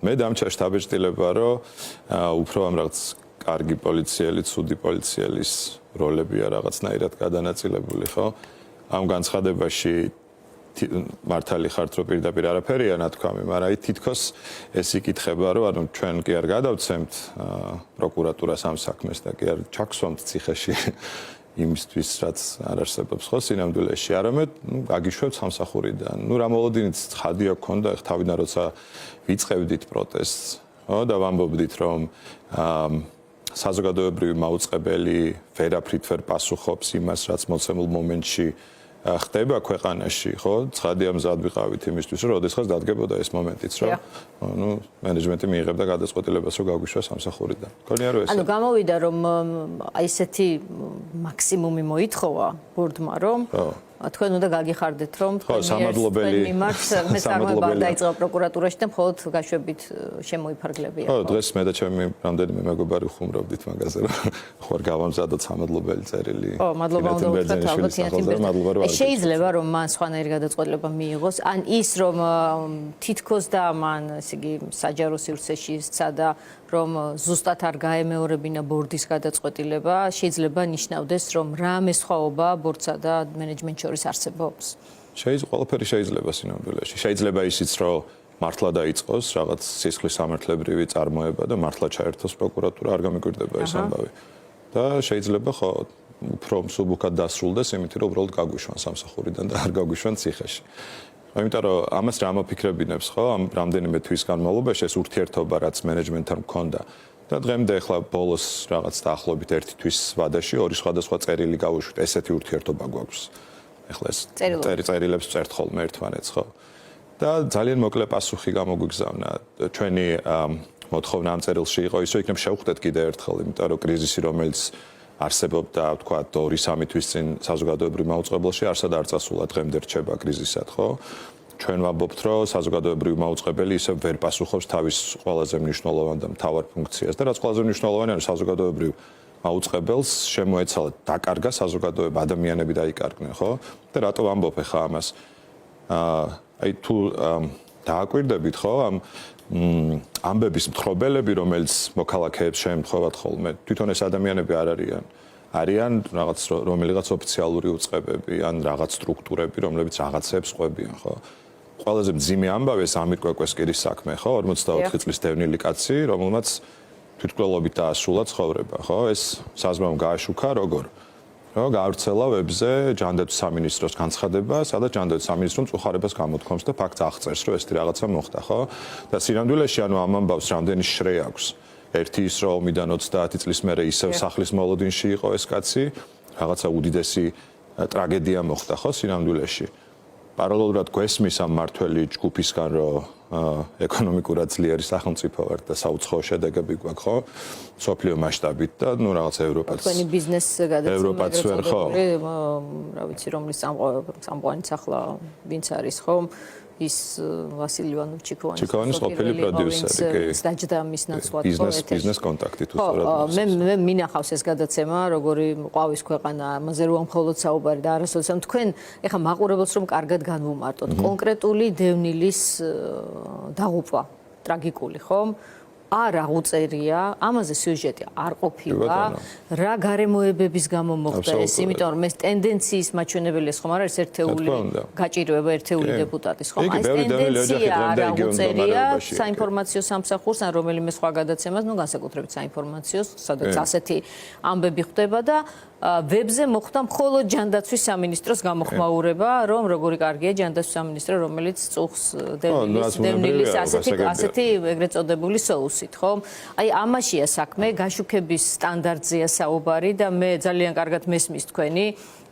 მე დამჩა შტაბ-ჭდილება, რომ უფრო ამ რაღაც კარგი პოლიციელი, ცუდი პოლიციელის როლებია რაღაცნაირად გადანაწილებული, ხო? ამ განცხადებაში მართალი ხართ, რომ პირდაპირ არაფერია ნათქვამი, მაგრამ აი თითქოს ეს იკითხება, რომ ანუ ჩვენ კი არ გადავცემთ პროკურატურას ამ საქმეს და კი არ ჩაგვსვამთ ციხეში იმისთვის, რაც არ არსებობს ხო სინამდვილეში, არამედ გაგიშვებთ სამსახურიდან. ნუ რა მოლოდინიც ცხადია გქონდა, ეხ თავიდან როცა ვიწყებდით პროტესტს, ხო და ვამბობდით, რომ საზოგადოებრივი მაუწყებელი ვერაფრით ვერ პასუხობს იმას, რაც მოცემულ მომენტში ხდება ქვეყანაში, ხო? ცხადია მზად ვიყავით იმისთვის, რომ როდესღაც დადგებოდა ეს მომენტიც, რომ ნუ მენეჯმენტი მიიღებდა გადაწყვეტილებას, რომ გაგვიშვა სამსახურიდან. გქონია რომ ეს. ანუ გამოვიდა რომ აი ესეთი მაქსიმუმი მოითხოვა ბორდმა, რომ თქვენ უნდა გაგიხარდეთ, რომ სამადლობელი დაიწყო პროკურატურაში და მხოლოდ გაშვებით შემოიფარგლებია. ხო, დღეს მე და ჩემი რამდენიმე მეგობარი ხუმრობდით მაგაზე, რომ ხوار გავამზადოთ სამადლობელი წერილი. ხო, მადლობა უნდა ვთქვათ ალბათ. შეიძლება რომ მან სხვანაირი გადაწყვეტილება მიიღოს, ან ის რომ თითქოს და მან, ესე იგი, საჯარო სივრცეში სცადა, რომ ზუსტად არ გაემეორებინა ბორდის გადაწყვეტილება, შეიძლება ნიშნავდეს, რომ რამე სხვაობა ბორდსა და მენეჯმენტ შორის არსებობს. ყველაფერი შეიძლება სინამდვილეში. შეიძლება ისიც, რომ მართლა დაიწყოს რაღაც სისხლის სამართლებრივი წარმოება და მართლა ჩაერთოს პროკურატურა, არ გამიკვირდება ეს ამბავი. და შეიძლება ხო უფრო მსუბუქად დასრულდეს, იმიტომ რომ უბრალოდ გაგვიშვან სამსახურიდან და არ გაგვიშვან ციხეში. იმიტომ რომ ამას რა მოფიქრებინებს ხო ამ რამდენიმე თვის განმავლობაში ეს ურთიერთობა რაც მენეჯმენტთან მქონდა და დღემდე ახლა ბოლოს რაღაც დაახლოებით 1 თვის ვადაში ორი სხვადასხვა წერილი გავუშვით ესეთი ურთიერთობა გვაქვს ახლა ეს წერილებს წერთ ხოლმე ერთმანეთს ხო და ძალიან მოკლე პასუხი გამოგვიგზავნა ჩვენი მოთხოვნა ამ წერილში იყო ისო იქნებ შევხვდეთ კიდე ერთხელ იმიტომ რომ კრიზისი რომელიც არსებობდა თქვა 2-3 თვის წინ საზოგადოებრივ მაუწყებელში არსად არ წასულა დღემდე რჩება კრიზისად ხო ჩვენ ვამბობთ რომ საზოგადოებრივ მაუწყებელი ისევ ვერ პასუხობს თავის ყველაზე მნიშვნელოვან და მთავარ ფუნქციას და რაც ყველაზე მნიშვნელოვანია რომ საზოგადოებრივ მაუწყებელს შემოეცალა დაკარგა საზოგადოება ადამიანები დაიკარგნენ ხო და რატო ვამბობ ახლა ამას აი თუ დააკვირდებით ხო ამ ამბების მთხრობელები რომელიც მოქალაქეებს შეემთხვევათ ხოლმე თვითონ ეს ადამიანები არ არიან რაღაც რომელიღაც ოფიციალური უწყებები ან რაღაც სტრუქტურები რომლებიც რაღაცებს ყვებიან ხო ყველაზე მძიმე ამბავი ეს ამირ კვეკვესკირის საქმე ხო 44 წლის დევნილი კაცი რომელმაც თვითმკვლელობით დაასრულა ცხოვრება ხო ეს საზმამ გააშუქა როგორ რომ გაავრცელა ვებზე ჯანდაცვის სამინისტროს განცხადება, სადაც ჯანდაცვის სამინისტრო მწუხარებას გამოთქვამს და ფაქტს აღწერს, რომ ესეთი რაღაცა მოხდა, ხო? და სინამდვილეში ანუ ამ ამბავს რამდენი შრე აქვს. ერთი ის რომ ომიდან 30 წლის მერე ისევ სახლის მოლოდინში იყო ეს კაცი, რაღაცა უდიდესი ტრაგედია მოხდა, ხო, სინამდვილეში. პარალელურად გვესმის ამ მართველი ჯგუფისგან, რომ ეკონომიკურად ძლიერი სახელმწიფო ვართ და საუცხოო შედეგები გვაქვს, ხო? სოფლიო მასშტაბით და ნუ რაღაც ევროპაც. თქვენი ბიზნეს ევროპაც ვერ ხო? რა ვიცი, რომლის სამყაროც ახლა ვინც არის, ხო? ის ვასილი ივანოვ ჩიქოვანის ყოფილი პროდიუსერი, დაჯდა მის ნაცვლად ბიზნეს კონტაქტით უსწორად. მე მინახავს ეს გადაცემა, როგორი ყვავის ქვეყანა, ამაზე რომ მხოლოდ საუბარი და არასოდეს ამ თქვენ ეხა მაყურებელს რომ კარგად განვუმარტოთ. კონკრეტული დევნილის დაღუპვა, ტრაგიკული, ხომ? არ აღუწერია, ამაზე სიუჟეტი არ ყოფილა, რა გარემოებების გამო მოხდა ეს, იმიტომ რომ ეს ტენდენციის მაჩვენებელი ხომ არ არის ერთეული გაჭირვება ერთეული დეპუტატის, ხომ? აი ეს ტენდენცია არ აღუწერია საინფორმაციო სამსახურს ან რომელიმე სხვა გადაცემას, ნუ განსაკუთრებით საინფორმაციოს, სადაც ასეთი ამბები ხდება და ვებზე მოხდა მხოლოდ ჯანდაცვის სამინისტროს გამოხმაურება, რომ როგორი კარგია ჯანდაცვის სამინისტრო, რომელიც წუხს დევნილის ასეთი ეგრეთ წოდებული соусით, ხო? აი ამაშია საქმე, გაშუქების სტანდარტზეა საუბარი და მე ძალიან კარგად მესმის თქვენი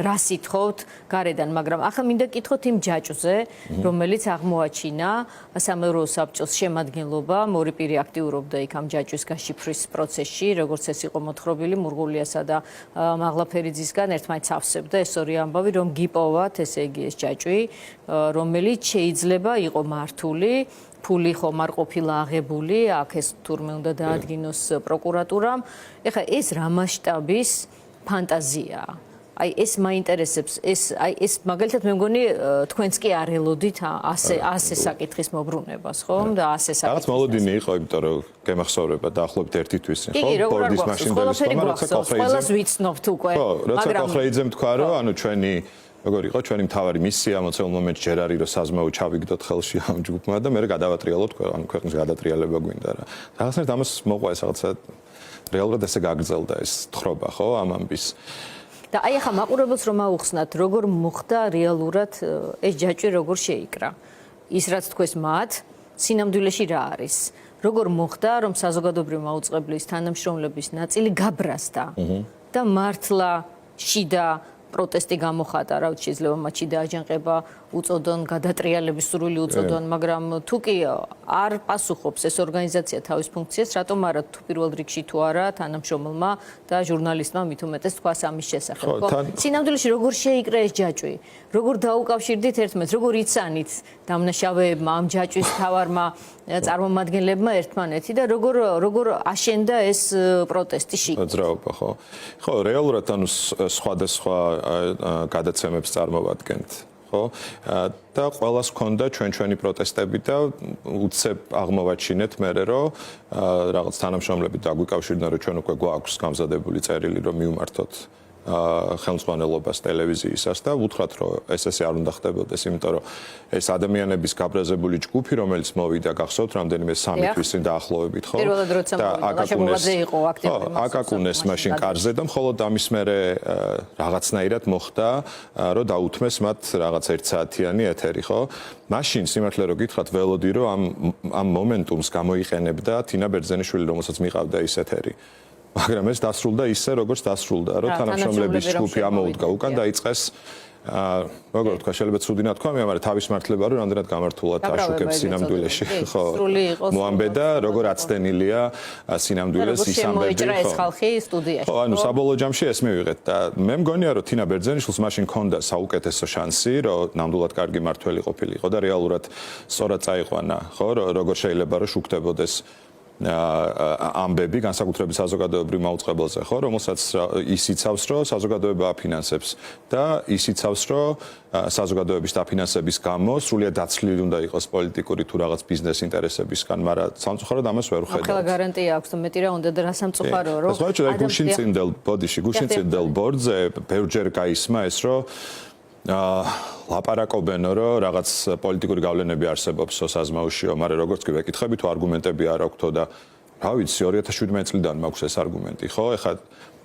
რა სიტყვით გარედან, მაგრამ ახლა მინდა კითხოთ იმ ჯაჭვზე, რომელიც აღმოაჩინა სამეურვეო საბჭოს შემადგენლობამ, ორი პირი აქტიურობდა იქ ამ ჯაჭვის გაშიფვრის პროცესში, როგორც ეს იყო მოთხრობილი მურღულიასა და მაღლაფერიძისგან ერთმანეთს ავსებდა ეს ორი ამბავი, რომ გიპოვათ, ესე იგი ეს ჯაჭვი, რომელიც შეიძლება იყო მართული, ფული ხომ არ ყოფილა აღებული, აქ ეს თურმე უნდა დაადგინოს პროკურატურამ. ეხლა ეს რა მასშტაბის ფანტაზიაა? აი ეს მაინტერესებს, ეს მაგალითად მე მგონი თქვენც კი არ ელოდით ასე საკითხის მოbrunებას, ხომ? და ასე საკითხის. რაღაც მოლოდინი იყო, იმიტომ რომ გემახსოვრება დაახლოებით 1 თვის წინ, ხო? ბორდის მაშინდელი ხომ, როცა ყველას ვიცნობთ უკვე. როცა კოხრეიძემ თქვა, რომ ანუ ჩვენი როგორ იყო ჩვენი მთავარი მისია მოცემულ მომენტში ჯერ არის რომ საზმაო ჩავიგდოთ ხელში ამ ჯგუფმა და მე გადავატრიალოთ ანუ ქვეყნის გადატრიალება გვინდა რა. რაღაცნაირად ამას მოყვა ეს რაღაცა რეალურად ესე გაგრძელდა ეს თხრობა ხო ამ ამბის. და აი ახლა მაყურებელს რომ აუხსნათ როგორ მოხდა რეალურად ეს ჯაჭვი როგორ შეიკრა. ის რაც თქვეს მათ სინამდვილეში რა არის. როგორ მოხდა რომ საზოგადოებრივი მაუწყებლის თანამშრომლების ნაწილი გაბრასდა და მართლა შიდა პროტესტი გამოხატა, რა ვიცი, შეიძლება მათში დააჯანყება უწოდონ, გადატრიალების სურვილი უწოდონ, მაგრამ თუ კი არ პასუხობს ეს ორგანიზაცია თავის ფუნქციას, რატომ არა თუ პირველ რიგში თუ არა თანამშრომელმა და ჟურნალისტმა მით უმეტეს თქვას ამის შესახებ, ხო? სინამდვილეში როგორ შეიკრა ეს ჯაჭვი? როგორ დაუკავშირდით ერთმანეთს, როგორ იცანით დამნაშავეებმა, ამ ჯაჭვის თავარმა წარმომადგენლებმა ერთმანეთი და როგორ აშენდა ეს პროტესტი შიგნით? მოძრაობა, ხო? ხო, რეალურად ანუ სხვადასხვა გადაცემებს წარმოვადგენთ. ხო და ყველას ჰქონდა ჩვენი პროტესტები და უცებ აღმოვაჩინეთ მე რომ რაღაც თანამშრომლები დაგვიკავშირდნენ რომ ჩვენ უკვე გვაქვს გამზადებული წერილი რომ მივმართოთ ხელმძღვანელობას ტელევიზიისას და უთხრათ რომ ესე არ უნდა ხდებოდეს იმიტომ რომ ეს ადამიანების გაბრაზებული ჯგუფი რომელიც მოვიდა გახსოვთ რამდენიმე 3 თვის წინ დაახლოებით ხო და აკაკუნეს იყო აქტიური აკაკუნეს მაშინ კარზე და მხოლოდ ამის მერე რაღაცნაირად მოხდა რომ დაუთმეს მათ რაღაც 1 საათიანი ეთერი ხო მაშინ სიმართლე რომ გითხრათ ველოდი რომ ამ მომენტუმს გამოიყენებდა თინა ბერძენიშვილი რომელსაც მიყავდა ის ეთერი მაგრამ ეს დასრულდა ისე როგორც დასრულდა რომ თანამშრომლების ჯგუფი ამოუდგა უკან დაიწყეს როგორ თქვა შეიძლება ცუდი ნათქვა მაგრამ თავის მართლება რომ რამდენად გამართულად აშუქებს სინამდვილეში ხო მოამბედა როგორ აცდენილია სინამდვილეს ის ამბები ხო ხალხი სტუდიაში ხო ანუ საბოლოო ჯამში ეს მივიღეთ და მე მგონია რომ თინა ბერძენიშვილს მაშინ ჰქონდა საუკეთესო შანსი რომ ნამდვილად კარგი მართველი ყოფილიყო და რეალურად სწორად წაიყვანა ხო როგორ შეიძლება რომ შუქდებოდეს ამბები განსაკუთრებით საზოგადოებრივ მაუწყებელზე ხო რომელსაც ის იცავს რომ საზოგადოება აფინანსებს და ის იცავს რომ საზოგადოების დაფინანსების გამო სრულიად დაცლილი უნდა იყოს პოლიტიკური თუ რაღაც ბიზნეს ინტერესებისგან მაგრამ სამწუხაროდ ამას ვერ ვხედავ. ახლა გარანტია აქვს და მეტი რა უნდა და რა სამწუხაროა რომ გუშინწინდელ ბოდიში გუშინწინდელ ბორდზე ბევრჯერ გაისმა ეს რომ ლაპარაკობენ რომ რაღაც პოლიტიკური გავლენები არსებობს საზმაოშიო, მაგრამ როგორც კი ვეკითხები თუ არგუმენტები არ აქვთო და რა ვიცი 2017 წლიდან მაქვს ეს არგუმენტი, ხო? ეხლა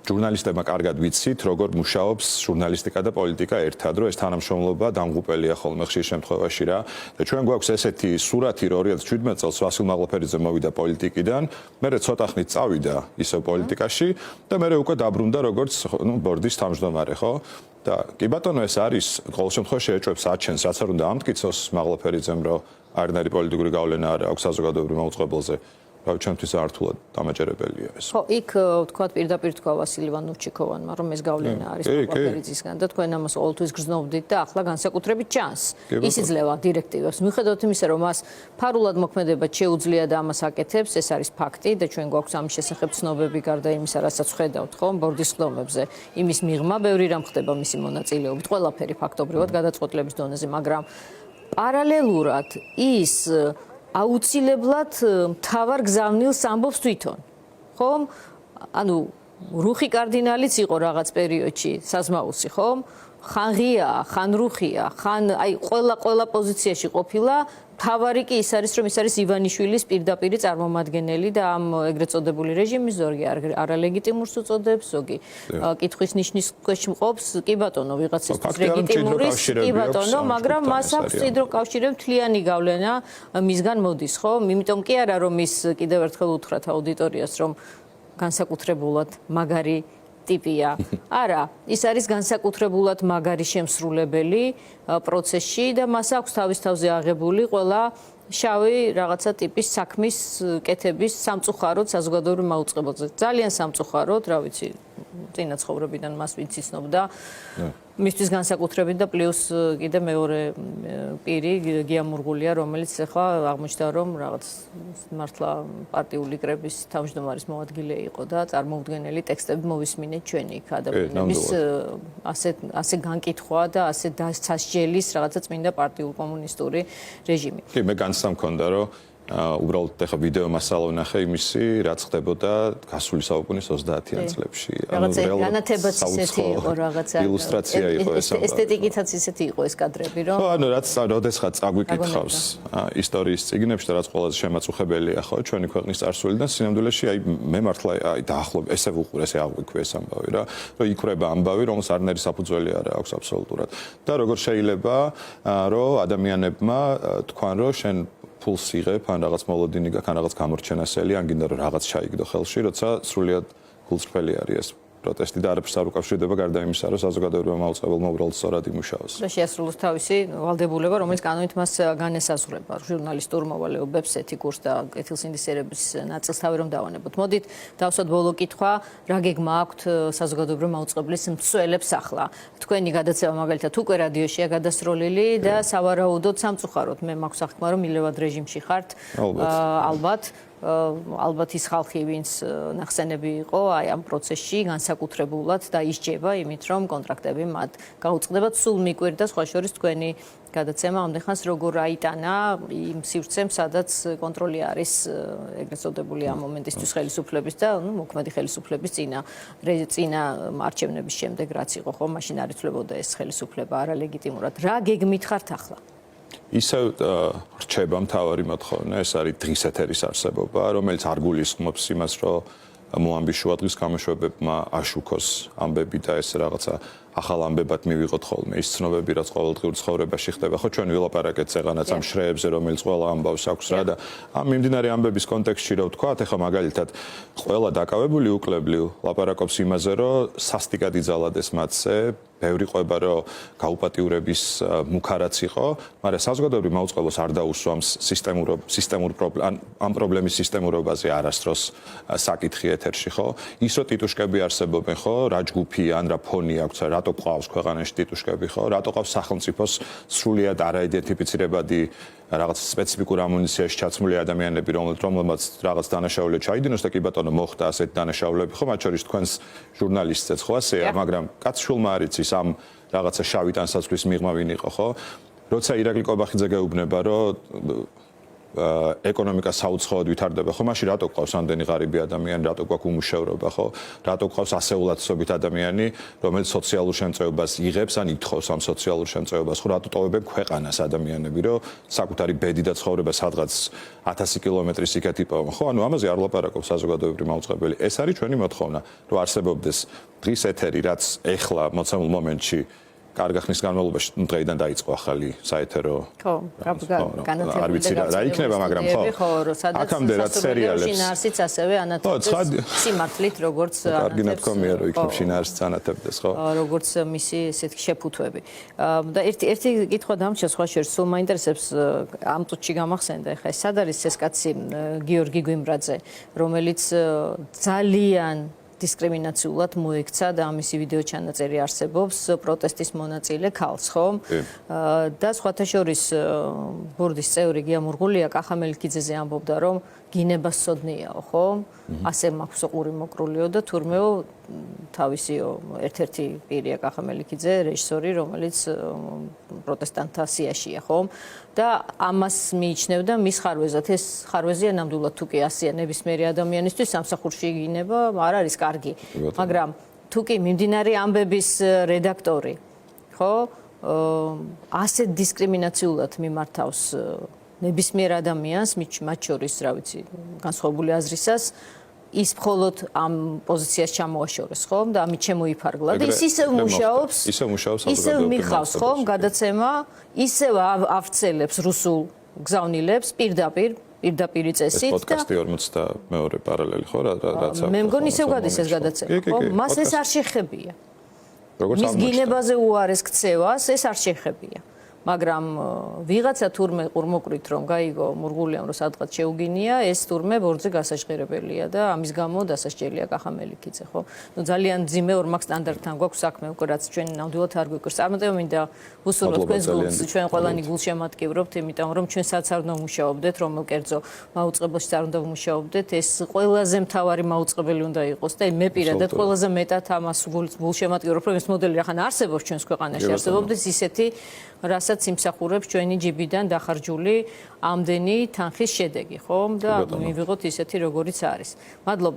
ჟურნალისტებმა კარგად ვიცით, როგორ მუშაობს ჟურნალისტიკა და პოლიტიკა ერთად, რომ ეს თანამშრომლობა დამღუპელია ხოლმე ხშირ შემთხვევაში რა. და ჩვენ გვაქვს ესეთი სურათი, რომ 2017 წელს ვასილ მაღლაფერიძე მოვიდა პოლიტიკიდან, მერე ცოტა ხნით წავიდა ისევ პოლიტიკაში და მერე უკვე დაბრუნდა როგორც ბორდის თავმჯდომარე, ხო? და კი ბატონო ეს არის ყოველ შემთხვევაში ეჭვებს აჩენს რაც არ უნდა ამტკიცოს მაღლაფერიძემ რომ არნარი პოლიტიკური გავლენა არ აქვს საზოგადოებრივ მაუწყებელზე რა ჩვენთვის ართულად დამაჯერებელია ეს ხო იქ თქვა პირდაპირ თქვა ვასილი ივანოვჩიკოვანმა რომ ეს გავლენა არის მაღლაფერიძისგან და თქვენ ამას ყოველთვის გრძნობდით და ახლა განსაკუთრებით ჩანს ის იძლევა დირექტივებს მიუხედავად იმისა რომ მას ფარულად მოქმედება შეუძლია და ამას აკეთებს ეს არის ფაქტი და ჩვენ გვაქვს ამის შესახებ ცნობები გარდა იმისა რასაც ხედავთ ხო ბორდის ხდომებზე იმის მიღმა ბევრი რამ ხდება მისი მონაწილეობით ყველაფერი ფაქტობრივად გადაწყვეტილების დონეზე მაგრამ პარალელურად ის აუცილებლად მთავარ გზავნილს ამბობს თვითონ. ხომ? ანუ რუხი კარდინალიც იყო რაღაც პერიოდში საზმაოსი, ხომ? ხან ღია, ხან რუხია, ხან აი ყველა პოზიციაში ყოფილა. მთავარი კი ის არის, რომ ის არის ივანიშვილის პირდაპირი წარმომადგენელი და ამ ეგრეთ წოდებული რეჟიმის ზოგი არალეგიტიმურს უწოდებს, ზოგი კითხვის ნიშნის ქვეშ მყოფს, კი ბატონო, ვიღაცის ლეგიტიმურის, კი ბატონო, მაგრამ მას აქვს მჭიდრო კავშირები მთლიანი გავლენა მისგან მოდის, ხო? იმიტომ კი არა, რომ ის კიდევ ერთხელ უთხრათ აუდიტორიას, რომ განსაკუთრებულად მაგარი ტიპია. არა, ის არის განსაკუთრებულად მაგარი შემსრულებელი პროცესში და მას აქვს თავის თავზე აღებული ყველა შავი რაღაცა ტიპის საქმის კეთების სამწუხაროდ საზოგადოებრივ მაუწყებელზე. ძალიან სამწუხაროდ, რა ვიცი, წინა ცხოვრებიდან მას ვინც იცნობდა. მისთვის განსაკუთრებით და პლუს კიდე მეორე პირი გია მურღულია, რომელიც ახლა აღმოჩნდა რომ რაღაც მართლა პარტიული კრების თავმჯდომარის მოადგილე იყო და წარმოუდგენელი ტექსტები მოვისმინეთ ჩვენი იქ ადამიანების ასე განკითხვა და ასე დასჯელის რაღაცა წმინდა პარტიულ კომუნისტური რეჟიმი. კი, მე განცდა მქონდა რომ უბრალოდ ახლა ვიდეო მასალა ვნახე იმისი, რაც ხდებოდა გასული საუკუნის 30-იან წლებში. რაღაცა განათებაც ისეთი იყო, რაღაცა ილუსტრაცია იყო ეს. ესთეტიკითაც ისეთი იყო ეს კადრები, რომ ანუ რაც როდესღაც წაგვიკითხავს ისტორიის წიგნებში და რაც ყველაზე შემაწუხებელია ხო ჩვენი ქვეყნის წარსულიდან სინამდვილეში აი მე მართლა აი დაახლოებით ესე ვუყურე ესე აღვიქვი ეს ამბავი რა რომ იქრება ამბავი რომელს არნერი საფუძველი არ აქვს აბსოლუტურად და როგორ შეიძლება რომ ადამიანებმა თქვან რომ შენ ფულს იღებ ან რაღაც მოლოდინი გაქვს ან რაღაც გამორჩენასელი ან გინდა რომ რაღაც ჩაიგდო ხელში როცა სრულიად გულწრფელი არის ეს პროტესტი და არაფერს არ უკავშირდება გარდა იმისა რომ საზოგადოებრივმა მაუწყებელმა უბრალოდ სწორად იმუშაოს. და შეასრულოს თავისი ვალდებულება რომელიც კანონით მას განესაზღვრება ჟურნალისტურ მოვალეობებს ეთიკურს და კეთილსინდისერების ნაწილს თავი რომ დავანებოთ. მოდით დავსვათ ბოლო კითხვა რა გეგმა აქვთ საზოგადოებრივ მაუწყებლის მცველებს ახლა. თქვენი გადაცემა მაგალითად უკვე რადიოშია გადასროლილი და სავარაუდოდ სამწუხაროდ მე მაქვს აღქმა რომ მილევად რეჟიმში ხართ ალბათ ის ხალხი ვინც ნახსენები იყო აი ამ პროცესში განსაკუთრებულად და ისჯება იმით რომ კონტრაქტები მათ გაუწყდებათ სულ მიკვირდა სხვა შორის თქვენი გადაცემა ამდენხანს როგორ აიტანა იმ სივრცემ სადაც კონტროლი არის ეგრეთ წოდებული ამ მომენტისთვის ხელისუფლების და მოქმედი ხელისუფლების წინა არჩევნების შემდეგ რაც იყო ხო მაშინ არ იცვლებოდა ეს ხელისუფლება არალეგიტიმურად რა გეგმით ხართ ახლა ისევ რჩება მთავარი მოთხოვნა ეს არის დღის ეთერის არსებობა რომელიც არ გულისხმობს იმას რომ მოამბის შუადღის გამოშვებებმა აშუქოს ამბები და ეს რაღაცა ახალ ამბებად მივიღოთ ხოლმე ის ცნობები რაც ყოველდღიურ ცხოვრებაში ხდება ხო ჩვენ ვილაპარაკეთ ზეღანაც ამ შრეებზე რომელიც ყველა ამბავს აქვს რა და ამ მიმდინარე ამბების კონტექსტში რო ვთქვათ ეხლა მაგალითად ყველა დაკავებული უკლებლივ ლაპარაკობს იმაზე რომ სასტიკად იძალადეს მათზე ბევრი ყვება რომ გაუპატიურების მუქარაც იყო მაგრამ საზოგადოებრივ მაუწყებლობას არ დაუსვამს სისტემურ ამ პრობლემის სისტემურობაზე არასდროს საკითხი ეთერში ხო ის რომ ტიტუშკები არსებობენ ხო რა ჯგუფი ან რა ფონი აქვს რატო ყავს ქვეყანაში ტიტუშკები ხო რატო ყავს სახელმწიფოს სრულიად არაიდენტიფიცირებადი რაღაც სპეციფიკურ ამუნიციაში ჩაცმული ადამიანები რომელმაც რაღაც დანაშაულები ჩაიდინოს და კი ბატონო მოხდა ასეთ დანაშაულები ხო მათ შორის თქვენს ჟურნალისტებს ხო ასეა მაგრამ კაცშულმა არ იცის ამ რაღაცა შავი ტანსაცმლის მიღმა ვინ იყო ხო როცა ირაკლი კობახიძე გეუბნება რომ ეკონომიკა საუცხოოდ ვითარდება ხო მაშინ რატო ყავს ამდენი ღარიბი ადამიანი რატო გვაქვს უმუშევრობა ხო რატო ყავს ასეულათსობით ადამიანი რომელიც სოციალურ შემწეობას იღებს ან ითხოვს ამ სოციალურ შემწეობას ხო რატო ტოვებენ ქვეყანას ადამიანები რომ საკუთარი ბედი და ცხოვრება სადღაც 1000 კილომეტრის იქეთ იპოვონ ხო ანუ ამაზე არ ლაპარაკობს საზოგადოებრივი მაუწყებელი ეს არის ჩვენი მოთხოვნა რომ არსებობდეს დღის ეთერი რაც ეხლა მოცემულ მომენტში კარგ ხნის განმავლობაში დღეიდან დაიწყო ახალი საეთერო ხო განათლებული არ ვიცი რა იქნება მაგრამ ხო აქამდე რაც სერიალებს შინაარსიც ასევე ანათებდეს სიმართლით როგორც კარგი ნათქვამია რომ იქნებ შინაარსს ანათებდეს ხო როგორც მისი ესეთი შეფუთვები და ერთი კითხვა დამრჩა სხვა შორის სულ მაინტერესებს ამ წუთში გამახსენდა ეხლა ეს სად არის ეს კაცი გიორგი გვიმრაძე რომელიც ძალიან დისკრიმინაციულად მოექცა და ამისი ვიდეო ჩანაწერი არსებობს პროტესტის მონაწილე ქალს ხო და სხვათა შორის ბურდის წევრი გია მურღულია კახამელიქიძეზე ამბობდა რომ გინება სოდნიაო ხო ასე მაქვს ყური მოკრულიო და თურმეო თავისიო ერთ-ერთი პირია კახამელიქიძე რეჟისორი რომელიც პროტესტანტთა სიაშია ხო და ამას მიიჩნევდა მის ხარვეზად ეს ხარვეზია ნამდვილად თუ კი ასია ნებისმიერი ადამიანისთვის სამსახურში გინება არ არის კარგი მაგრამ თუ კი მიმდინარე ამბების რედაქტორი ხო ასე დისკრიმინაციულად მიმართავს ნებისმიერ ადამიანს მათ შორის რა ვიცი განსხვავებული აზრისას ის მხოლოდ ამ პოზიციას ჩამოაშორეს ხომ და ამით შემოიფარგლა და ის ისევ მუშაობს ისევ მიხავს ხომ გადაცემა ისევ ავრცელებს რუსულ გზავნილებს პირდაპირი წესით და პოდკასტი 42 პარალელი ხო რაც მე მგონი ისევ გადის ეს გადაცემა ხო მას ეს არ შეხებია მის გინებაზე უარეს ქცევას ეს არ შეხებია მაგრამ ვიღაცა თურმე ყურმოկვრით რომ გაიგო მურღულიამ რომ სადღაც შეუგინია, ეს თურმე ბორძი გასაჟღერებელია და ამის გამო დასასჯელია კახამელიქიძე, ხო? ნუ ძალიან ძიმე ორმაგ სტანდარტთან გვაქვს საქმე უკვე რაც ჩვენ ნამდვილად არ გვიკვირს. ამიტომ მინდა ვუსურვოთ თქვენს გულს, ჩვენ ყველანი გულშემატკივრობთ, იმიტომ რომ ჩვენ სადაც არ უნდა ვმუშაობდეთ, რომელ კერძო მაუწყებელში არ უნდა ვმუშაობდეთ, ეს ყველაზე მთავარი მაუწყებელი უნდა იყოს და მე პირადად ყველაზე მეტად ამას გულშემატკივრობ, რომ ეს მოდელი რახან არსებობს ჩვენს ქვეყანაში, არსებობდეს ისეთი, რასაც იმსახურებს ჩვენი ჯიბიდან დახარჯული ამდენი თანხის შედეგი, ხო? და მივიღოთ ისეთი, როგორიც არის. მადლობა.